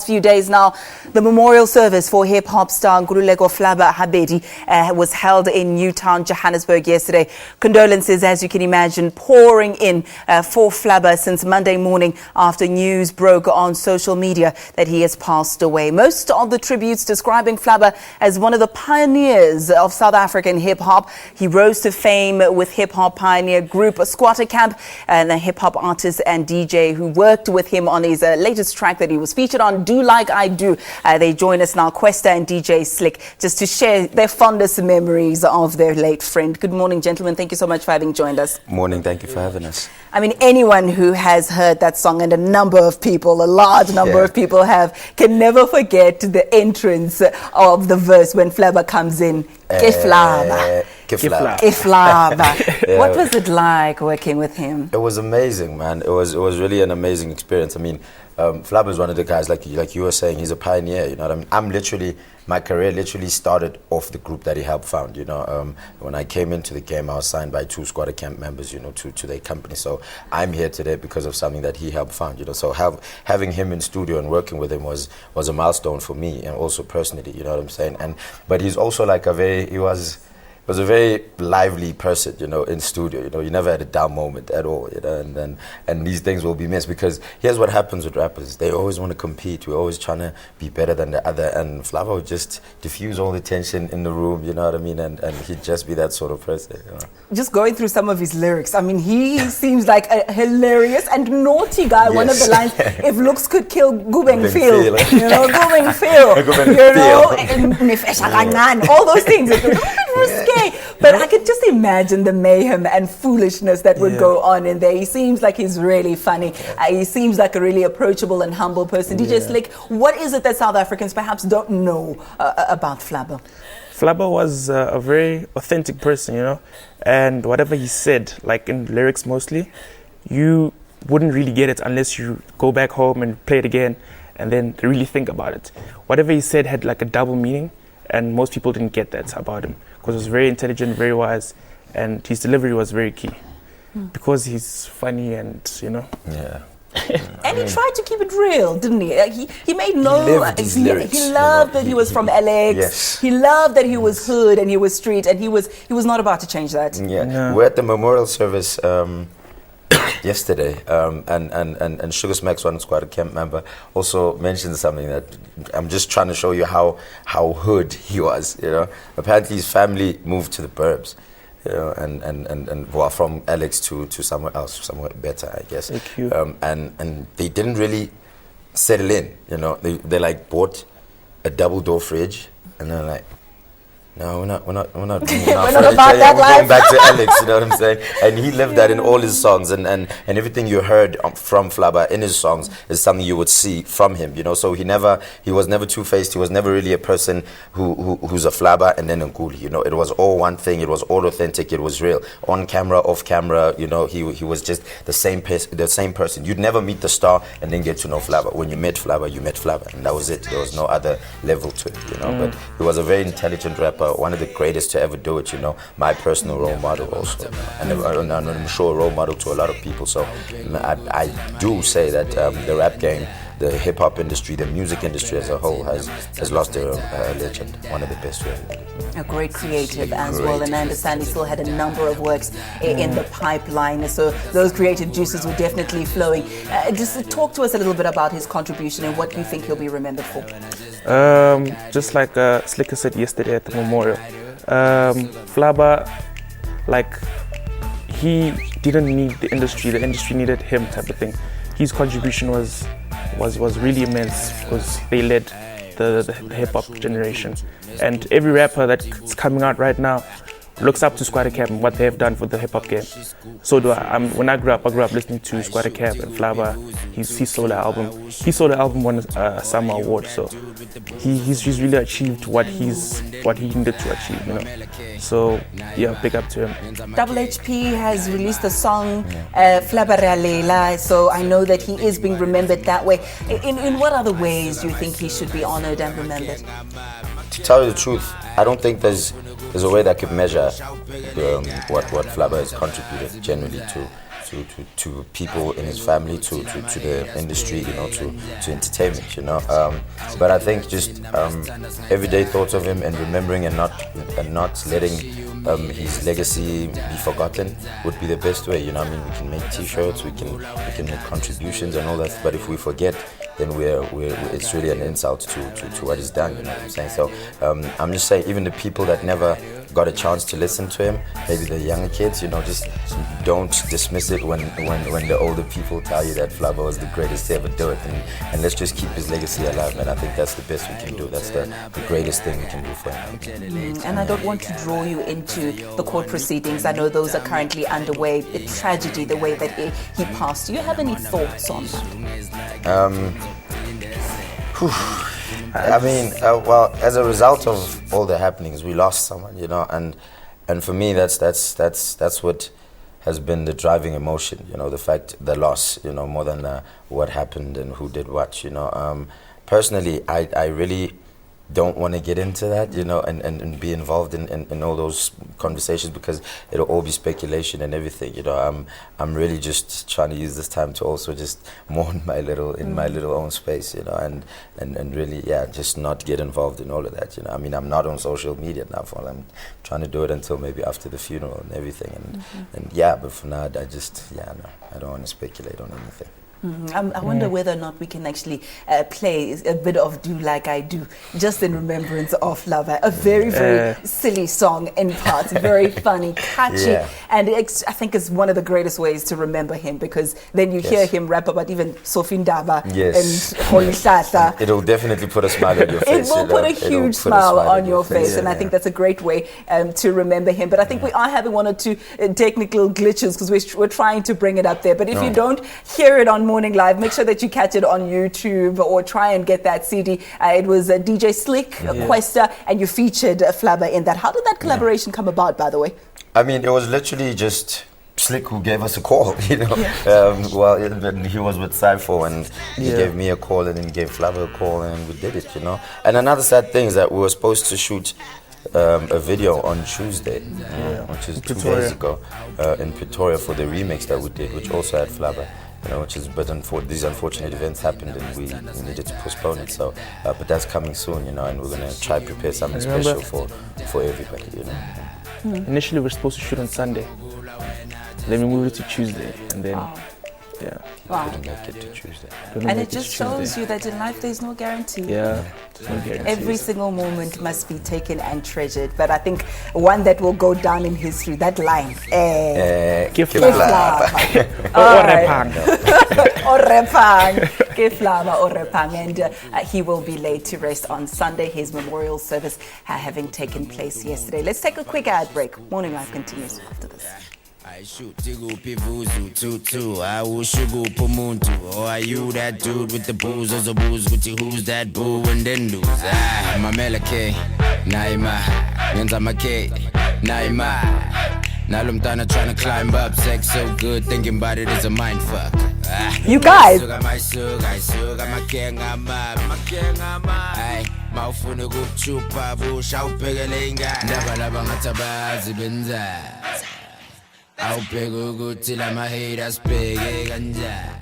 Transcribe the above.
Few days now, the memorial service for hip-hop star Nkululeko Flabba Habedi was held in Newtown, Johannesburg yesterday. Condolences, as you can imagine, pouring in for Flabba since Monday morning after news broke on social media that he has passed away. Most of the tributes describing Flabba as one of the pioneers of South African hip-hop. He rose to fame with hip-hop pioneer group Skwatta Kamp and a hip-hop artist and DJ who worked with him on his latest track that he was featured on, Do Like I Do. They join us now, Kwesta and DJ Sliqe, just to share their fondest memories of their late friend. Good morning, gentlemen. Thank you so much for having joined us. Morning. Thank you for having us. I mean, anyone who has heard that song, and a number of people, a large number of people have, can never forget the entrance of the verse when Flabba comes in. Flabba. Flabba. What was it like working with him? It was amazing, man. It was really an amazing experience. I mean, Flabba is one of the guys, like you were saying, he's a pioneer, you know what I mean? My career literally started off the group that he helped found, you know. When I came into the game, I was signed by 2 Skwatta Kamp members, you know, to their company. So I'm here today because of something that he helped found, you know. So having him in studio and working with him was a milestone for me, and also personally, you know what I'm saying? But he's also like he was a very lively person, you know, in studio. You know, he never had a down moment at all, you know, and these things will be missed, because here's what happens with rappers. They always want to compete. We're always trying to be better than the other, and Flabba would just diffuse all the tension in the room, you know what I mean, and he'd just be that sort of person, you know? Just going through some of his lyrics, I mean, he seems like a hilarious and naughty guy. Yes. One of the lines, if looks could kill Gubeng feel, you know, Gubeng feel, you know, all those things. It's a little bit risque. But I could just imagine the mayhem and foolishness that would go on in there. He seems like he's really funny. He seems like a really approachable and humble person. DJ Sliqe, what is it that South Africans perhaps don't know about Flabba? Flabba was a very authentic person, you know, and whatever he said, like in lyrics mostly, you wouldn't really get it unless you go back home and play it again and then really think about it. Whatever he said had like a double meaning, and most people didn't get that about him, because he was very intelligent, very wise, and his delivery was very key, because he's funny and, you know. Yeah. And he tried to keep it real, didn't he? Like he made no. He loved that he was from LX. Yes. He loved that he was hood and he was street, and he was not about to change that. Yeah. No. We're at the memorial service yesterday, and Sugar Smacks, one Skwatta Kamp member, also mentioned something that I'm just trying to show you how hood he was, you know. Apparently his family moved to the burbs, you know, and well, from Alex to somewhere else, somewhere better, I guess. And they didn't really settle in, you know. They like bought a double door fridge, and they're like, no, we're not about that life. We're going back to Alex, you know what I'm saying? And he lived that in all his songs, and everything you heard from Flabba in his songs is something you would see from him, you know. So he was never two-faced. He was never really a person who's a Flabba and then Nkuli, you know. It was all one thing. It was all authentic. It was real. On camera, off camera, you know, he was just the same person. You'd never meet the star and then get to know Flabba. When you met Flabba, you met Flabba, and that was it. There was no other level to it, you know. But he was a very intelligent rapper, one of the greatest to ever do it, you know. My personal role model also, and I'm sure a role model to a lot of people. So I do say that the rap game, the hip-hop industry, the music industry as a whole has lost a legend, one of the best really. A great creative as well, and I understand he still had a number of works in the pipeline, so those creative juices were definitely flowing. Just talk to us a little bit about his contribution and what you think he'll be remembered for. Just like Sliqe said yesterday at the memorial, Flabba, like, he didn't need the industry needed him, type of thing. His contribution was really immense, because they led the hip-hop generation, and every rapper that's coming out right now looks up to Skwatta Kamp and what they have done for the hip-hop game. So do I. When I grew up listening to Skwatta Kamp and Flabba, his solo album. His solo album won a Summer Award, so he's really achieved what he needed to achieve, you know. So yeah, big up to him. Double HP has released a song, Flabba Realela, so I know that he is being remembered that way. In what other ways do you think he should be honored and remembered? To tell you the truth, I don't think there's a way that could measure what Flabba has contributed generally to to people in his family, to the industry, you know, to entertainment, you know. But I think just everyday thoughts of him and remembering and not letting his legacy be forgotten would be the best way, you know. I mean, we can make T-shirts, we can make contributions and all that, but if we forget, then it's really an insult to what he's done, you know what I'm saying? So I'm just saying, even the people that never got a chance to listen to him, maybe the younger kids, you know, just don't dismiss it when the older people tell you that Flabba was the greatest to ever do it, and let's just keep his legacy alive, man. I think that's the best we can do. That's the greatest thing we can do for him. And I don't want to draw you into the court proceedings. I know those are currently underway. A tragedy, the way that he passed. Do you have any thoughts on that? I mean, well, as a result of all the happenings, we lost someone, you know, and for me, that's what has been the driving emotion, you know, the loss, you know, more than what happened and who did what, you know. Personally, I really don't want to get into that, you know, and be involved in all those conversations, because it'll all be speculation and everything, you know. I'm really just trying to use this time to also just mourn my little own space, you know, and really, yeah, just not get involved in all of that, you know. I mean, I'm not on social media now, I'm trying to do it until maybe after the funeral and everything, and yeah, but for now, I don't want to speculate on anything. I wonder whether or not we can actually play a bit of Do Like I Do, just in remembrance of Flabba. A very, very silly song in parts, very funny, catchy, and I think it's one of the greatest ways to remember him, because then you hear him rap about even Sofindaba and Holisata. It'll definitely put a smile on your face. It will put a huge smile on your face, and I think that's a great way to remember him. But I think we are having one or two technical glitches, because we're trying to bring it up there. But if you don't hear it on Morning Live, make sure that you catch it on YouTube or try and get that CD. It was DJ Sliqe, Kwesta, and you featured Flabba in that. How did that collaboration come about, by the way? I mean, it was literally just Sliqe who gave us a call, you know. He was with Cypher, and he gave me a call, and then he gave Flabba a call, and we did it, you know. And another sad thing is that we were supposed to shoot a video on Tuesday, which is 2 days ago, in Pretoria, for the remix that we did, which also had Flabba. You know, but these unfortunate events happened, and we needed to postpone it. So, but that's coming soon, you know, and we're gonna try to prepare something special for everybody, you know. Initially, we were supposed to shoot on Sunday. Then we moved it to Tuesday, and then Couldn't make it to Tuesday. And it just shows you that in life there's no guarantee. Yeah, there's no guarantee. Every single moment must be taken and treasured. But I think one that will go down in history, that line. Give Flabba. Orepang. Give Flabba Orepang. And he will be laid to rest on Sunday. His memorial service having taken place yesterday. Let's take a quick ad break. Morning Live continues after this. I shoot Tigupi Vuzu tutu. I will sugar Pumuntu. Or are you that dude with the booze or the booze? Who's that boo and then lose? My Melake, Naima, Yanzamake, Naima. Nalumtana trying to climb up, sex so good, thinking about it is a mind fuck. You guys. Mawufuna kuchupa busha uphekele ingane ndaba laba ngathabazi benza awubheka ukuthi lama haters bheke kanjani